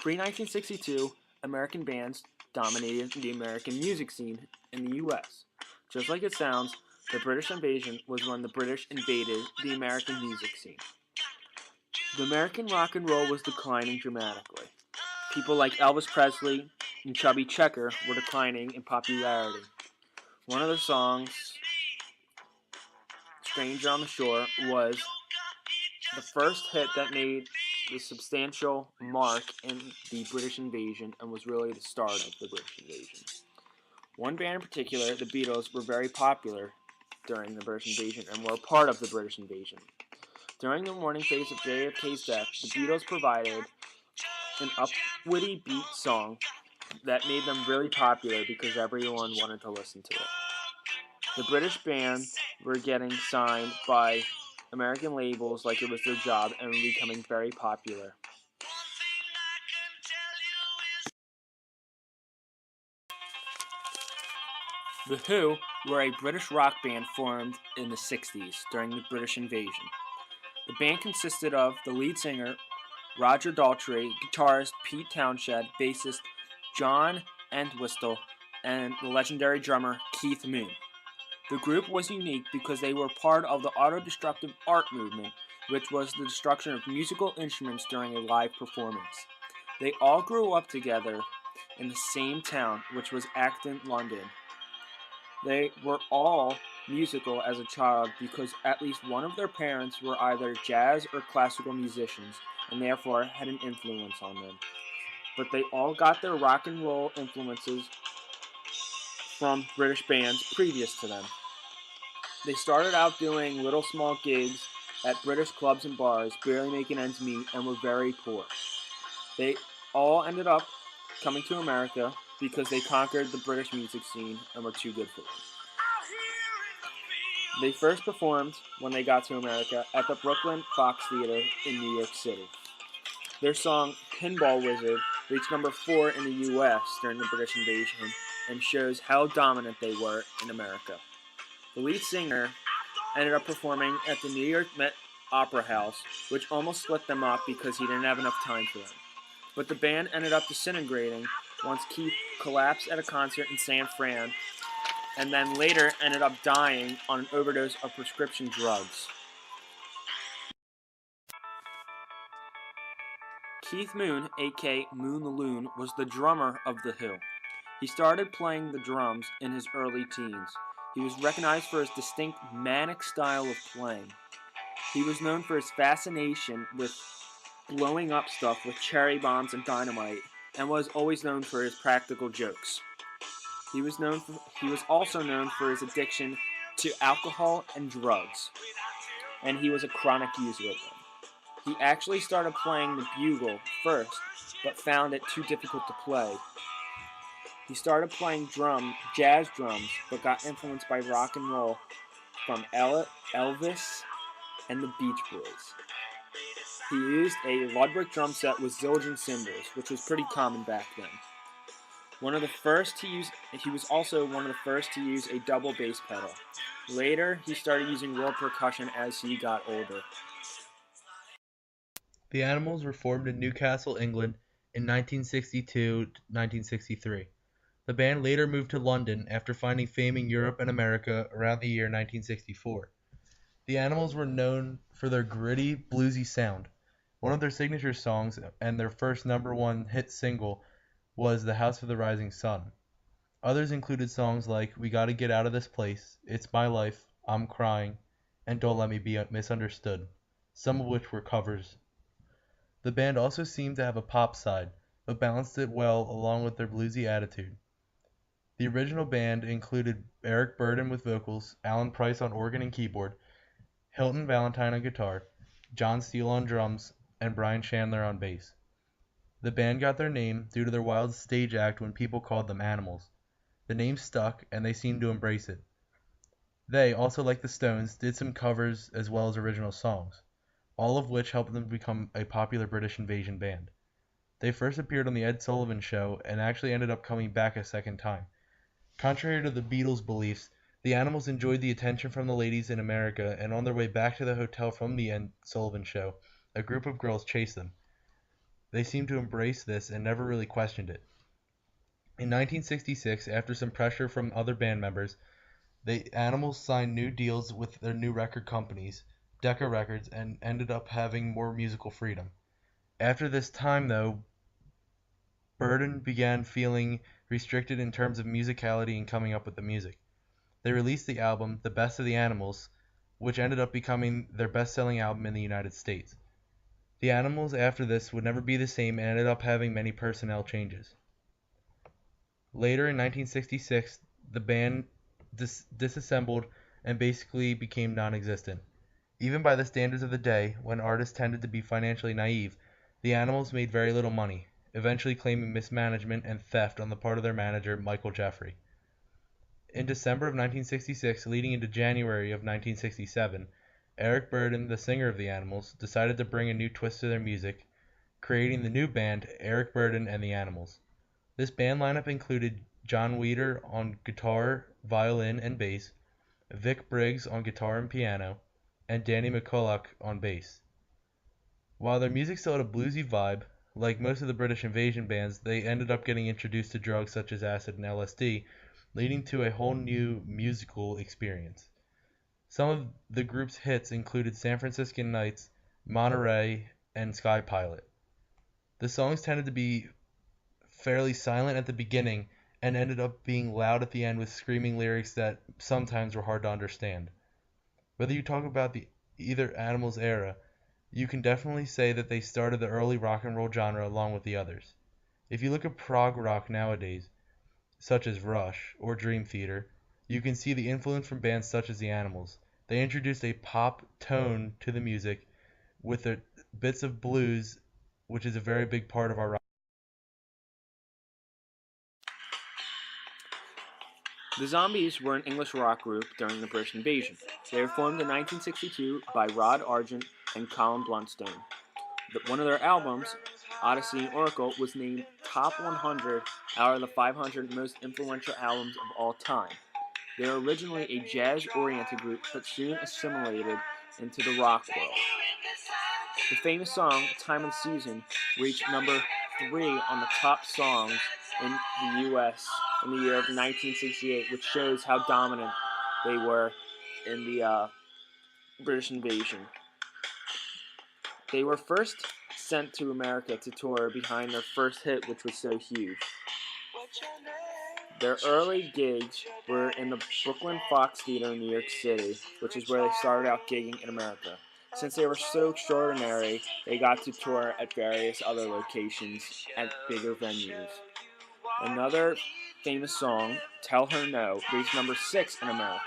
Pre-1962, American bands dominated the American music scene in the U.S. Just like it sounds, the British invasion was when the British invaded the American music scene. The American rock and roll was declining dramatically. People like Elvis Presley and Chubby Checker were declining in popularity. One of their songs, Stranger on the Shore, was the first hit that made a substantial mark in the British invasion and was really the start of the British invasion. One band in particular, the Beatles, were very popular during the British invasion and were a part of the British invasion. During the mourning phase of JFK's death, the Beatles provided an upwitty beat song that made them really popular because everyone wanted to listen to it. The British band were getting signed by American labels like it was their job and were becoming very popular. The Who were a British rock band formed in the 60s during the British invasion. The band consisted of the lead singer, Roger Daltrey, guitarist Pete Townshend, bassist John Entwistle, and the legendary drummer Keith Moon. The group was unique because they were part of the auto-destructive art movement, which was the destruction of musical instruments during a live performance. They all grew up together in the same town, which was Acton, London. They were all musical as a child because at least one of their parents were either jazz or classical musicians and therefore had an influence on them. But they all got their rock and roll influences from British bands previous to them. They started out doing little small gigs at British clubs and bars, barely making ends meet, and were very poor. They all ended up coming to America because they conquered the British music scene and were too good for them. They first performed, when they got to America, at the Brooklyn Fox Theater in New York City. Their song, Pinball Wizard, reached number 4 in the U.S. during the British invasion and shows how dominant they were in America. The lead singer ended up performing at the New York Met Opera House, which almost split them up because he didn't have enough time for them. But the band ended up disintegrating once Keith collapsed at a concert in San Fran, and then later ended up dying on an overdose of prescription drugs. Keith Moon, aka Moon the Loon, was the drummer of The Who. He started playing the drums in his early teens. He was recognized for his distinct manic style of playing. He was known for his fascination with blowing up stuff with cherry bombs and dynamite, and was always known for his practical jokes. He was also known for his addiction to alcohol and drugs, and he was a chronic user of them. He actually started playing the bugle first, but found it too difficult to play. He started playing jazz drums, but got influenced by rock and roll from Elvis and the Beach Boys. He used a Ludwig drum set with Zildjian cymbals, which was pretty common back then. He was also one of the first to use a double bass pedal. Later, he started using real percussion as he got older. The Animals were formed in Newcastle, England in 1962-1963. The band later moved to London after finding fame in Europe and America around the year 1964. The Animals were known for their gritty, bluesy sound. One of their signature songs and their first #1 hit single was The House of the Rising Sun. Others included songs like We Gotta Get Out of This Place, It's My Life, I'm Crying, and Don't Let Me Be Misunderstood, some of which were covers. The band also seemed to have a pop side, but balanced it well along with their bluesy attitude. The original band included Eric Burdon with vocals, Alan Price on organ and keyboard, Hilton Valentine on guitar, John Steele on drums, and Brian Chandler on bass. The band got their name due to their wild stage act when people called them Animals. The name stuck, and they seemed to embrace it. They, also like the Stones, did some covers as well as original songs, all of which helped them become a popular British invasion band. They first appeared on The Ed Sullivan Show and actually ended up coming back a second time. Contrary to the Beatles' beliefs, the Animals enjoyed the attention from the ladies in America, and on their way back to the hotel from The Ed Sullivan Show, a group of girls chased them. They seemed to embrace this and never really questioned it. In 1966, after some pressure from other band members, the Animals signed new deals with their new record companies, Decca Records, and ended up having more musical freedom. After this time, though, Burden began feeling restricted in terms of musicality and coming up with the music. They released the album The Best of the Animals, which ended up becoming their best-selling album in the United States. The Animals after this would never be the same and ended up having many personnel changes. Later in 1966, the band disassembled and basically became non-existent. Even by the standards of the day, when artists tended to be financially naive, the Animals made very little money, eventually claiming mismanagement and theft on the part of their manager, Michael Jeffrey. In December of 1966, leading into January of 1967, Eric Burden, the singer of the Animals, decided to bring a new twist to their music, creating the new band Eric Burden and the Animals. This band lineup included John Weeder on guitar, violin, and bass, Vic Briggs on guitar and piano, and Danny McCulloch on bass. While their music still had a bluesy vibe, like most of the British invasion bands, they ended up getting introduced to drugs such as acid and LSD, leading to a whole new musical experience. Some of the group's hits included San Franciscan Nights, Monterey, and Sky Pilot. The songs tended to be fairly silent at the beginning and ended up being loud at the end with screaming lyrics that sometimes were hard to understand. Whether you talk about the either Animals era, you can definitely say that they started the early rock and roll genre along with the others. If you look at prog rock nowadays, such as Rush or Dream Theater, you can see the influence from bands such as the Animals. They introduced a pop tone to the music with their bits of blues, which is a very big part of our rock. The Zombies were an English rock group during the British invasion. They were formed in 1962 by Rod Argent and Colin Blunstone. One of their albums, Odyssey and Oracle, was named Top 100 out of the 500 most influential albums of all time. They were originally a jazz-oriented group, but soon assimilated into the rock world. The famous song, Time and Season, reached number 3 on the top songs in the U.S. in the year of 1968, which shows how dominant they were in the British invasion. They were first sent to America to tour behind their first hit, which was so huge. Their early gigs were in the Brooklyn Fox Theater in New York City, which is where they started out gigging in America. Since they were so extraordinary, they got to tour at various other locations at bigger venues. Another famous song, Tell Her No, reached number 6 in America.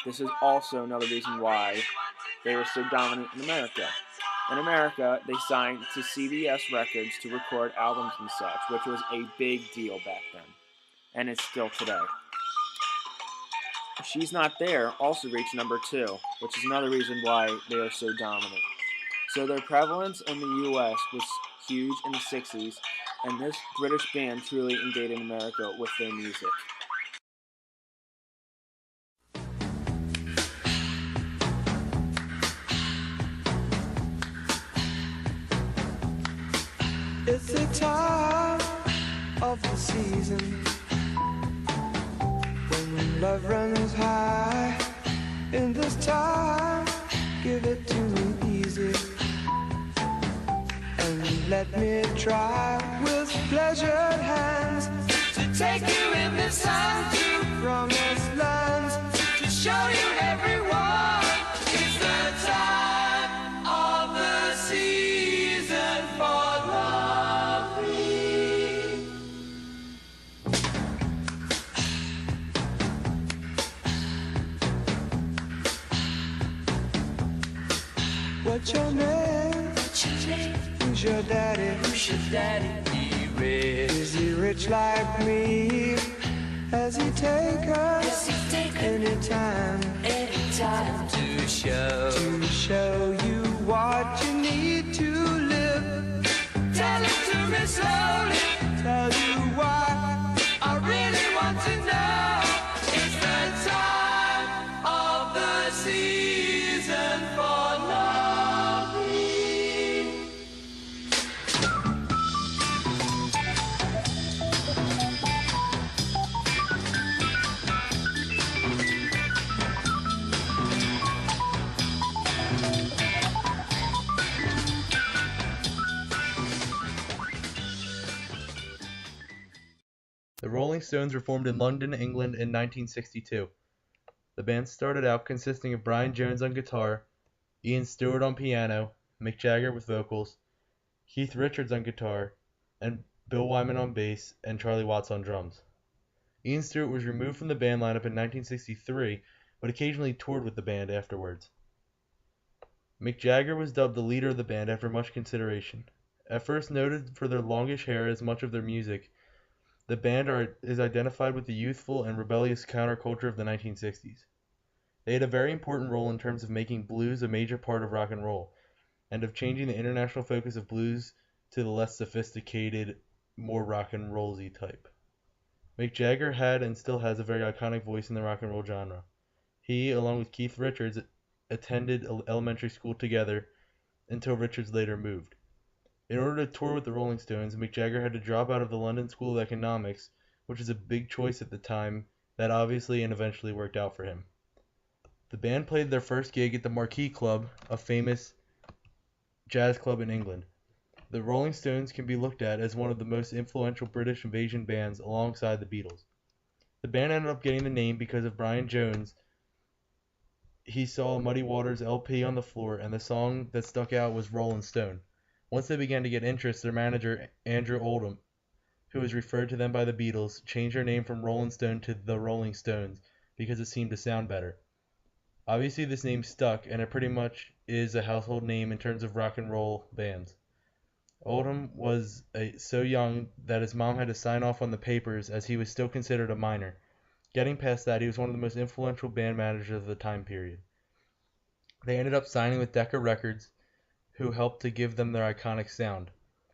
This is also another reason why they were so dominant in America. In America, they signed to CBS Records to record albums and such, which was a big deal back then, and it's still today. She's Not There also reached number 2, which is another reason why they are so dominant. So their prevalence in the US was huge in the 60s, and this British band truly invaded America with their music. It's the time of the season when love runs high. In this time, give it to me easy and let me try with pleasured hands to take you in the sun to promised lands, to show you everyone. It's the time of the season for loving. What's your name? Who's your daddy? Who's your daddy? He rich. Is he rich like me? Has he take us anytime to show you what you need to live? Tell it to me slowly. Tell you why I really want to know. It's the time of the season for loving. The Rolling Stones were formed in London, England in 1962. The band started out consisting of Brian Jones on guitar, Ian Stewart on piano, Mick Jagger with vocals, Keith Richards on guitar, and Bill Wyman on bass, and Charlie Watts on drums. Ian Stewart was removed from the band lineup in 1963, but occasionally toured with the band afterwards. Mick Jagger was dubbed the leader of the band after much consideration. At first noted for their longish hair as much of their music, the band is identified with the youthful and rebellious counterculture of the 1960s. They had a very important role in terms of making blues a major part of rock and roll, and of changing the international focus of blues to the less sophisticated, more rock and roll-y type. Mick Jagger had and still has a very iconic voice in the rock and roll genre. He, along with Keith Richards, attended elementary school together until Richards later moved. In order to tour with the Rolling Stones, Mick Jagger had to drop out of the London School of Economics, which was a big choice at the time that obviously and eventually worked out for him. The band played their first gig at the Marquee Club, a famous jazz club in England. The Rolling Stones can be looked at as one of the most influential British invasion bands alongside the Beatles. The band ended up getting the name because of Brian Jones. He saw Muddy Waters' LP on the floor, and the song that stuck out was Rollin' Stone. Once they began to get interest, their manager, Andrew Oldham, who was referred to them by the Beatles, changed their name from Rollin' Stone to the Rolling Stones because it seemed to sound better. Obviously, this name stuck, and it pretty much is a household name in terms of rock and roll bands. Oldham was so young that his mom had to sign off on the papers as he was still considered a minor. Getting past that, he was one of the most influential band managers of the time period. They ended up signing with Decca Records, who helped to give them their iconic sound.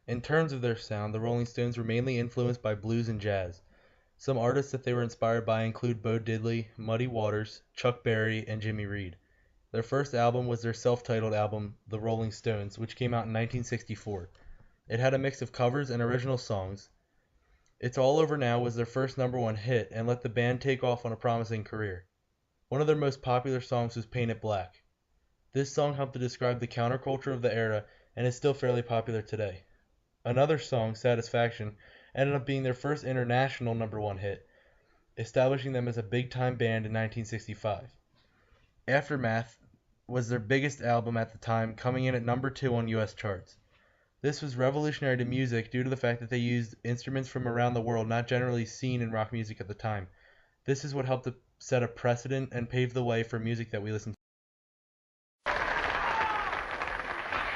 In terms of their sound, the Rolling Stones were mainly influenced by blues and jazz. Some artists that they were inspired by include Bo Diddley, Muddy Waters, Chuck Berry, and Jimmy Reed. Their first album was their self-titled album, The Rolling Stones, which came out in 1964. It had a mix of covers and original songs. It's All Over Now was their first #1 hit and let the band take off on a promising career. One of their most popular songs was Paint It Black. This song helped to describe the counterculture of the era and is still fairly popular today. Another song, Satisfaction, ended up being their first international #1 hit, establishing them as a big-time band in 1965. Aftermath was their biggest album at the time, coming in at #2 on US charts. This was revolutionary to music due to the fact that they used instruments from around the world not generally seen in rock music at the time. This is what helped to set a precedent and pave the way for music that we listen to.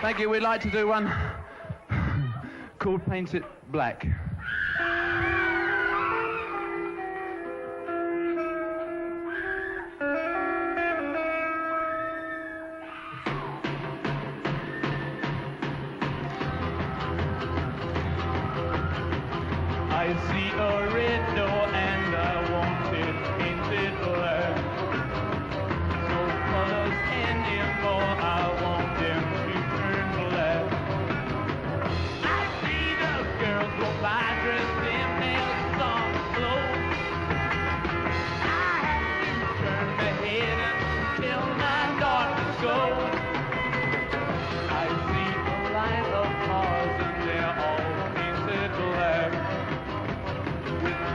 Thank you. We'd like to do one called Paint It Black. I see a red door and I want it painted black. No colors anymore, I want them to turn black. I see the girls go by dressed in their soft clothes. I have to turn my head until my darkness goes. I see a line of cars and they're all painted black.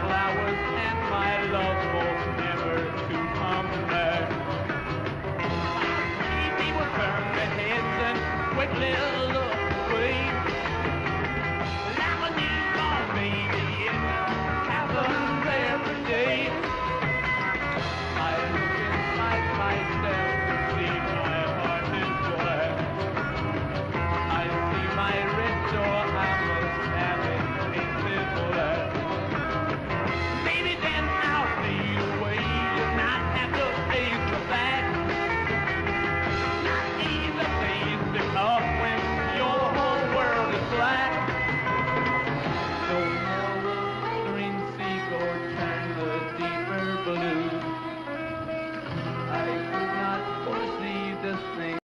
Flowers and my love hope never to come back. I see people turn their heads and quickly look